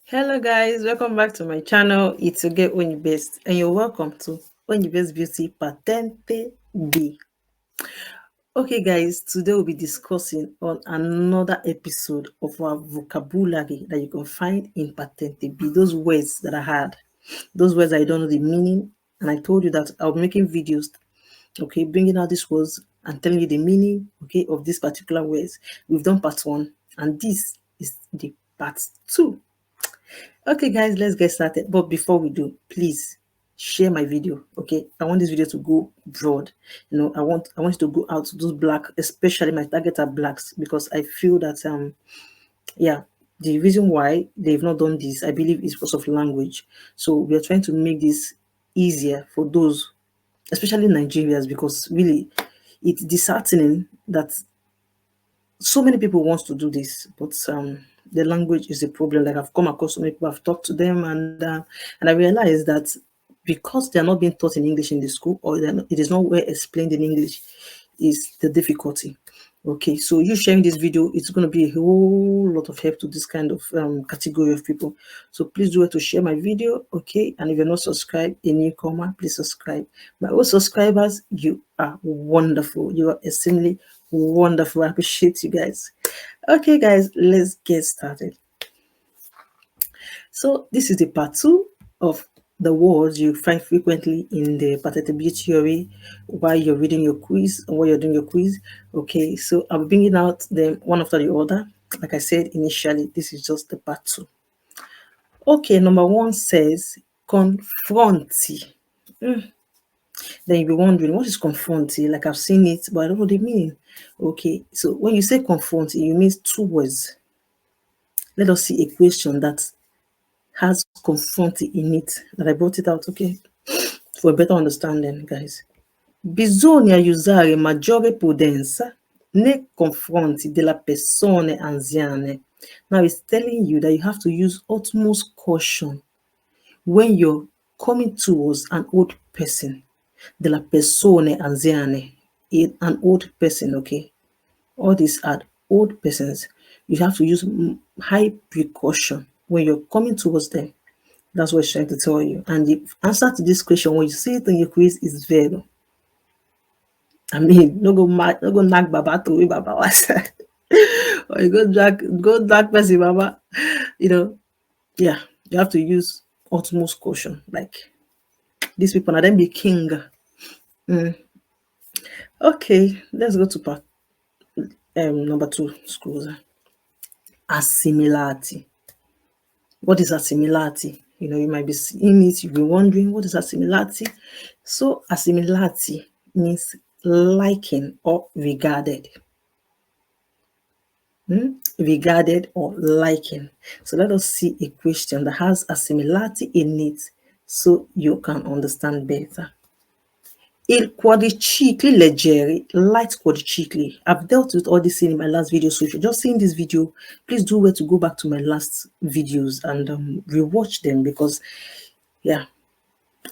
Hello guys, welcome back to my channel. It's again Onibest and you're welcome to Onibest Beauty Patente B. Okay guys, today we'll be discussing on another episode of our vocabulary that you can find in Patente B. Those words that I had, those words I don't know the meaning, and I told you that I'll be making videos, okay, bringing out these words and telling you the meaning, okay, of these particular words. We've done part 1 and this is the part 2. Okay guys, let's get started. But before we do, please share my video. Okay, I want this video to go broad. I want it to go out to those black, especially my target are blacks, because I feel that yeah, the reason why they've not done this, I believe, is because of language. So we are trying to make this easier for those, especially Nigerians, because really it's disheartening that so many people wants to do this, but the language is a problem. Like, I've come across so many people, I've talked to them, and I realized that because they are not being taught in English in the school, or it is not well explained in English, is the difficulty. Okay, so you sharing this video, it's going to be a whole lot of help to this kind of category of people. So please do it to share my video, okay? And if you're not subscribed, a newcomer, please subscribe. My old subscribers, you are wonderful. You are extremely wonderful. I appreciate you guys. Okay, guys, let's get started. So this is the part 2 of the words you find frequently in the patentability theory while you're reading your quiz or while you're doing your quiz. Okay, so I'm bringing out them one after the other. Like I said initially, this is just the part 2. Okay, number 1 says confronti. Then you'll be wondering, what is confronti? Like, I've seen it, but I don't know what they mean. Okay, so when you say confronti, it means 2 words. Let us see a question that has confronti in it, that I brought it out, okay, for a better understanding, guys. Bisogna usare maggiore prudenza nei confronti della persone anziane. Now it's telling you that you have to use utmost caution when you're coming towards an old person. Della persone anziane, an old person, okay? All these are old persons. You have to use high precaution when you're coming towards them. That's what it's trying to tell you. And the answer to this question, when you see it in your quiz, is vero. I mean, no go knock Baba to me, Baba was. Or you go drag person, Baba. Yeah, you have to use utmost caution. Like, these people, now them be king. Okay, let's go to part number 2, schools. Assimilati. What is assimilati? You might be seeing it, you'll be wondering, what is assimilati? So assimilati means liking or regarded. Regarded or liking. So let us see a question that has assimilati in it so you can understand better. Il quadricicli leggeri, light quadricicli. I've dealt with all this in my last video, so if you're just seeing this video, please do well to go back to my last videos and rewatch them, because yeah,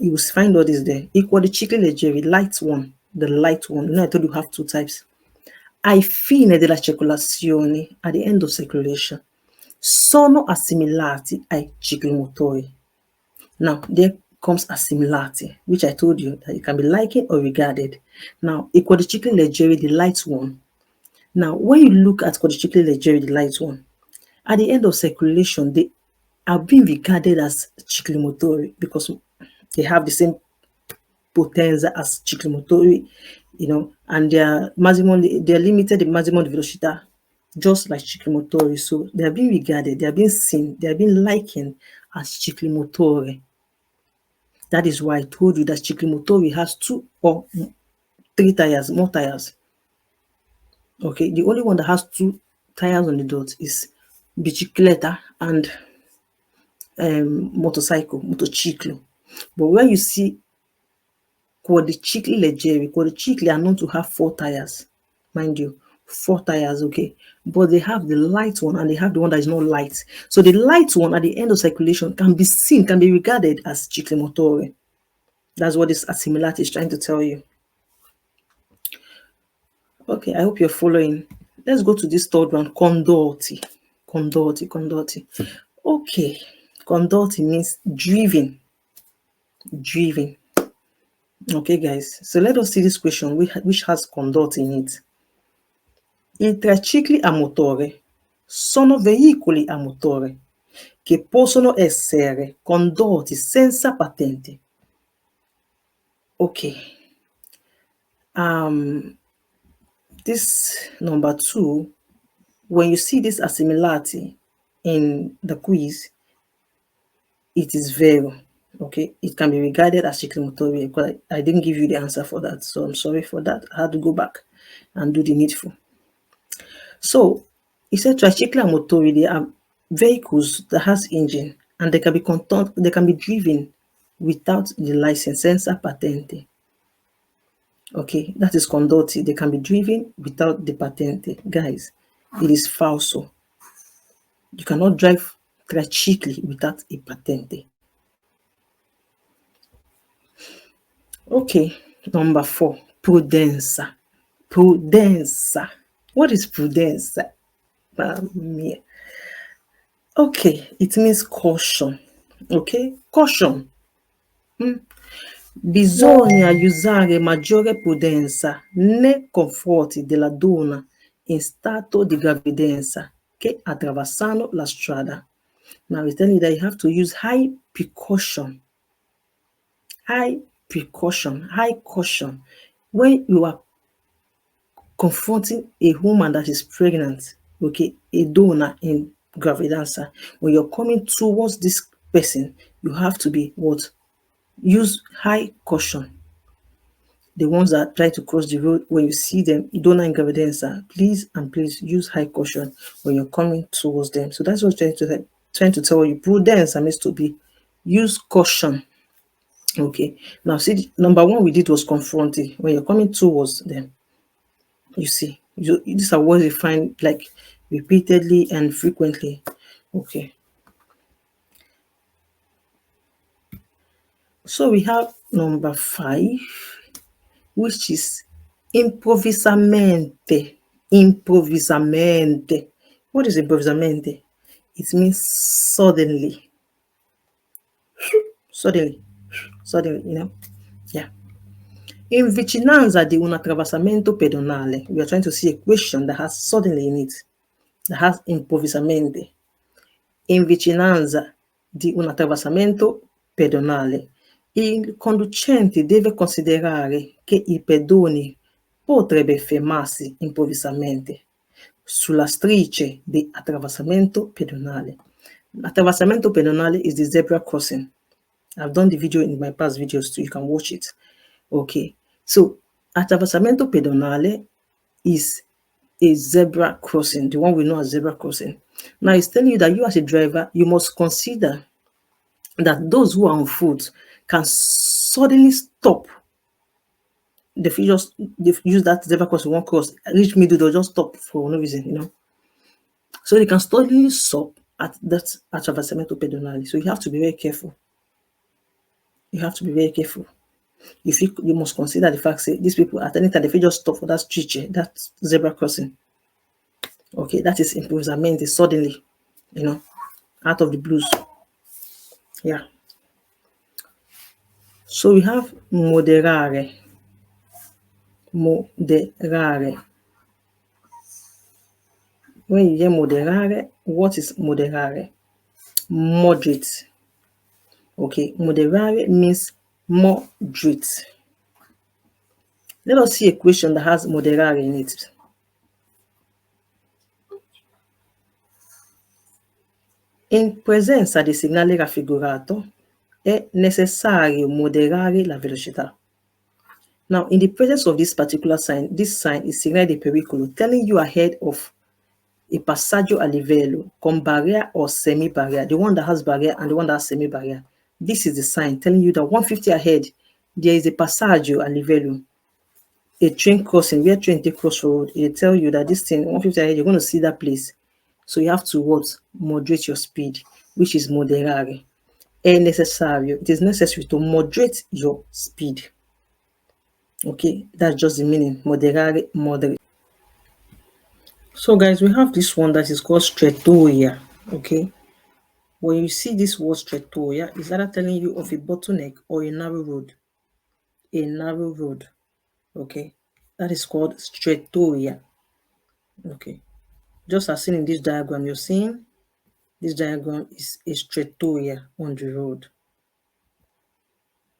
you will find all this there. Il quadricicli leggeri, light one, the light one. I told you have 2 types. Ai fine della circolazione, at the end of circulation, sono assimilati ai ciclomotori. Now, there comes assimilati, which I told you that it can be likened or regarded. Now, a quadricicli leggeri, the light one. Now, when you look at quadricicli leggeri, the light one, at the end of circulation, they are being regarded as ciclomotori because they have the same potenza as ciclomotori, and they're limited in maximum velocity, just like ciclomotori. So they are being regarded, they are being seen, they are being likened as ciclomotori. That is why I told you that CICLOMOTORI has 2 or 3 tires, more tires. Okay, the only one that has 2 tires on the dot is bicicletta and motociclo. But when you see quadricicli leggeri, quadricicli are known to have 4 tires, mind you, 4 tires, okay? But they have the light one and they have the one that is not light. So the light one at the end of circulation can be seen, can be regarded as CICLOMOTORI. That's what this assimilati is trying to tell you. Okay, I hope you're following. Let's go to this third one, condotti. Okay, Condotti means driven. Okay, guys. So let us see this question which has condotti in it. I tricicli a motore sono veicoli a motore che possono essere condotti senza patente. Okay. This number 2, when you see this as similarity in the quiz, it is vero. Okay, it can be regarded as CICLOMOTORI, because I didn't give you the answer for that, so I'm sorry for that. I had to go back and do the needful. So he said tricycle and motor, they are vehicles that has engine and they can be driven without the license senza patente. Okay, that is condotti. They can be driven without the patente. Guys, it is falso. You cannot drive tricicli without a patente. Okay, number 4, prudenza. Prudenza. What is prudenza? Okay, it means caution. Okay, caution. Bisogna usare maggiore prudenza nei confronti della donna in stato di gravidanza che attraversano la strada. Now it's telling you that you have to use high precaution. High caution when you are confronting a woman that is pregnant, okay, a donor in gravidanza. When you're coming towards this person, you have to be what? Use high caution. The ones that try to cross the road, when you see them, donor in gravidanza, please use high caution when you're coming towards them. So that's what I'm trying to tell you. Prudence means to be use caution. Okay, now see, number 1 we did was confronting. When you're coming towards them, you see, these are words you find like repeatedly and frequently. Okay, so we have number 5, which is improvvisamente. Improvvisamente. What is improvvisamente? It means suddenly. Suddenly, you know? Yeah. In vicinanza di un attraversamento pedonale, we are trying to see a question that has suddenly in it, that has improvvisamente. In vicinanza di un attraversamento pedonale, il conducente deve considerare che il pedone potrebbe fermarsi improvvisamente sulla striscia di attraversamento pedonale. Attraversamento pedonale is the zebra crossing. I've done the video in my past videos too. You can watch it. Okay. So, attraversamento pedonale is a zebra crossing, the one we know as zebra crossing. Now, it's telling you that you as a driver, you must consider that those who are on foot can suddenly stop. They use that zebra crossing, one cross, reach middle, they'll just stop for no reason, you know. So they can suddenly stop at that attraversamento pedonale. So you have to be very careful. You have to be very careful. You must consider the fact that these people at any time they just stop for that stretch, that zebra crossing. Okay, that is improvement suddenly, you know, out of the blues. Yeah. So we have moderare. Moderare. When you hear moderare, what is moderare? Moderate. Okay, moderare means moderate. Let us see a question that has moderare in it. In presenza di segnale raffigurato è necessario moderare la velocità. Now, in the presence of this particular sign, this sign is segnale di pericolo, telling you ahead of a passaggio a livello con barrier or semi-barrier, the one that has barrier and the one that has semi-barrier. This is the sign telling you that 150 ahead, there is a passaggio a livello, a train crossing, where train take cross road. It tell you that this thing, 150 ahead, you're going to see that place. So you have to what? Moderate your speed, which is moderare. È necessario. It is necessary to moderate your speed. Okay, that's just the meaning. Moderare, moderate. So guys, we have this one that is called strettoia. Okay, When you see this word trattoria, it's either telling you of a bottleneck or a narrow road. A narrow road. Okay. That is called trattoria. Okay. Just as seen in this diagram, you're seeing this diagram is a trattoria on the road.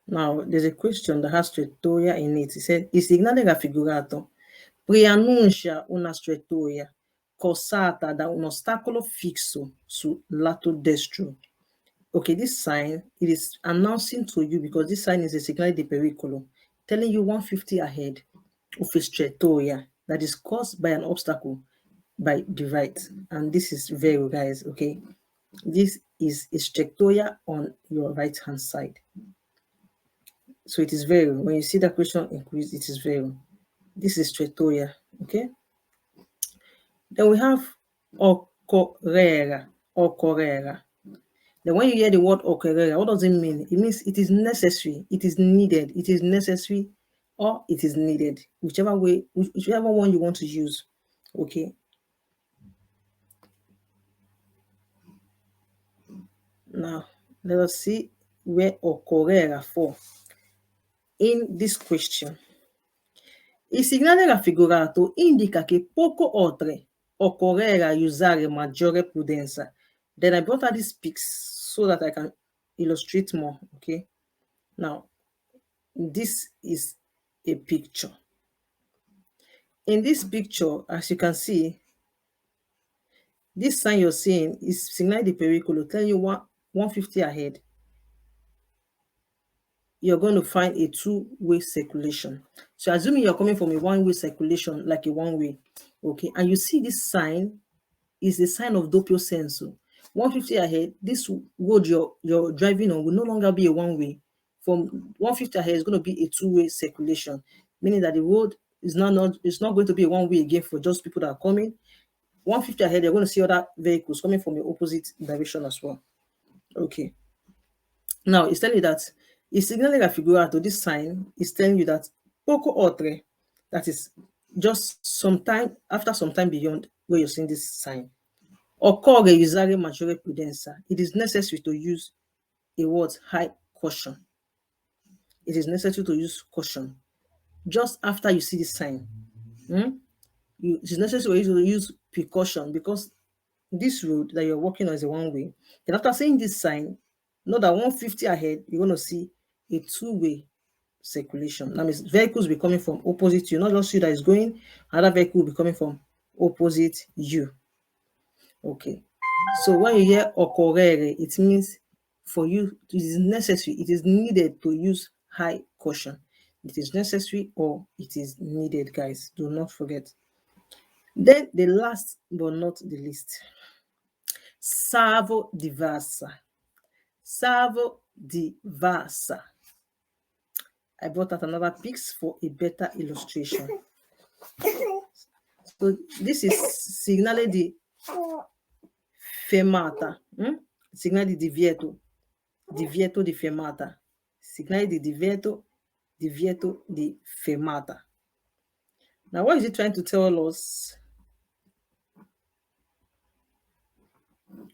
Now, there's a question that has trattoria in it. It said, il segnale raffigurato preannuncia una trattoria causata da un ostacolo fisso sul lato destro. Okay, this sign, it is announcing to you, because this sign is a segnale di pericolo, telling you 150 ahead of a trattoria that is caused by an obstacle by the right. And this is vero, guys, okay? This is a trattoria on your right-hand side. So it is vero. When you see that question increase, it is vero. This is trattoria, okay? Then we have occorrere. Then when you hear the word occorrere, what does it mean? It means it is necessary, it is needed, it is necessary, or it is needed. Whichever one you want to use, okay? Now, let us see where occorrere for in this question. Il segnale raffigurato indica che poco oltre occorrerà usare maggiore prudenza. Then I brought out these pics so that I can illustrate more, okay? Now, this is a picture. In this picture, as you can see, this sign you're seeing is segnale di pericolo, telling you 150 ahead. You're going to find a two-way circulation. So assuming you're coming from a one-way circulation, like a one-way, okay, and you see this sign is a sign of doppio senso. 150 ahead, this road you're driving on will no longer be a one-way. From 150 ahead, it's going to be a two-way circulation, meaning that the road is not going to be a one-way again for just people that are coming. 150 ahead, you're going to see other vehicles coming from the opposite direction as well. Okay. Now, it's telling you that il segnale raffigurato, this sign is telling you that poco oltre, that is just after some time beyond where you're seeing this sign, occorre usare maggiore prudenza. It is necessary to use a word high caution. It is necessary to use caution. Just after you see this sign, it is necessary to use precaution, because this road that you're walking on is a one-way. Then after seeing this sign, know that 150 ahead, you're going to see a two-way circulation. That means vehicles will be coming from opposite you, not just you that is going, another vehicle will be coming from opposite you. Okay. So when you hear occorrere, it means for you, it is necessary, it is needed to use high caution. It is necessary or it is needed, guys. Do not forget. Then the last but not the least, salvo diversa. Salvo diversa. I brought out another pics for a better illustration. So this is segnale di fermata. Segnale di divieto. Divieto di fermata. Segnale di divieto. Divieto di fermata. Now, what is it trying to tell us?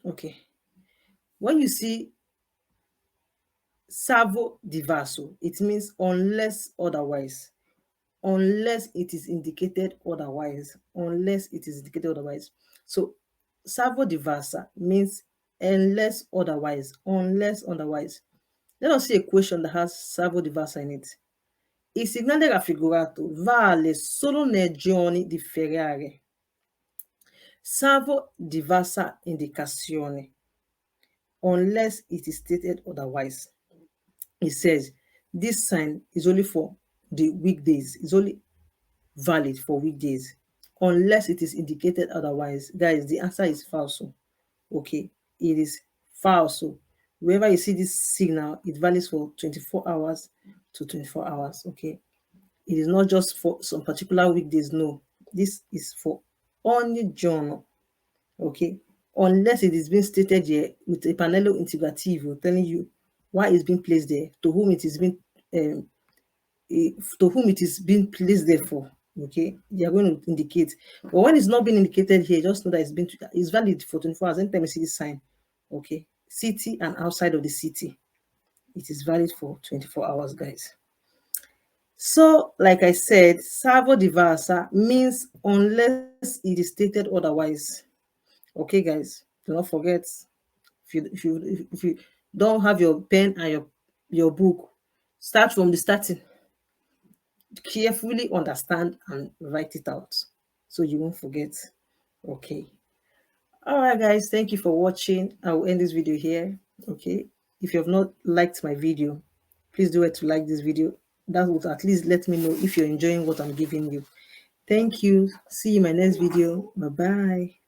Okay. When you see salvo diverso, it means unless otherwise. Unless it is indicated otherwise. Unless it is indicated otherwise. So, salvo diversa means unless otherwise. Unless otherwise. Let us see a question that has salvo diversa in it. Il segnale raffigurato vale solo nei giorni di feriare. Salvo diversa indicazione. Unless it is stated otherwise. It says this sign is only for the weekdays. It's only valid for weekdays. Unless it is indicated otherwise. Guys, the answer is falso. Okay, it is falso. Wherever you see this signal, it values for 24 hours to 24 hours. Okay, it is not just for some particular weekdays. No, this is for only journal. Okay, unless it is being stated here with a panello integrativo telling you why it's being placed there, to whom it is being placed there for. Okay, they are going to indicate. But when it's not being indicated here, just know that it's valid for 24 hours. Anytime you see this sign, okay, city and outside of the city. It is valid for 24 hours, guys. So, like I said, salvo diversa means unless it is stated otherwise. Okay, guys, do not forget. If you don't have your pen and your book, start from the starting. Carefully understand and write it out so you won't forget. Okay. All right, guys, thank you for watching. I will end this video here. Okay. If you have not liked my video, please do it to like this video. That would at least let me know if you're enjoying what I'm giving you. Thank you. See you in my next video. Bye bye.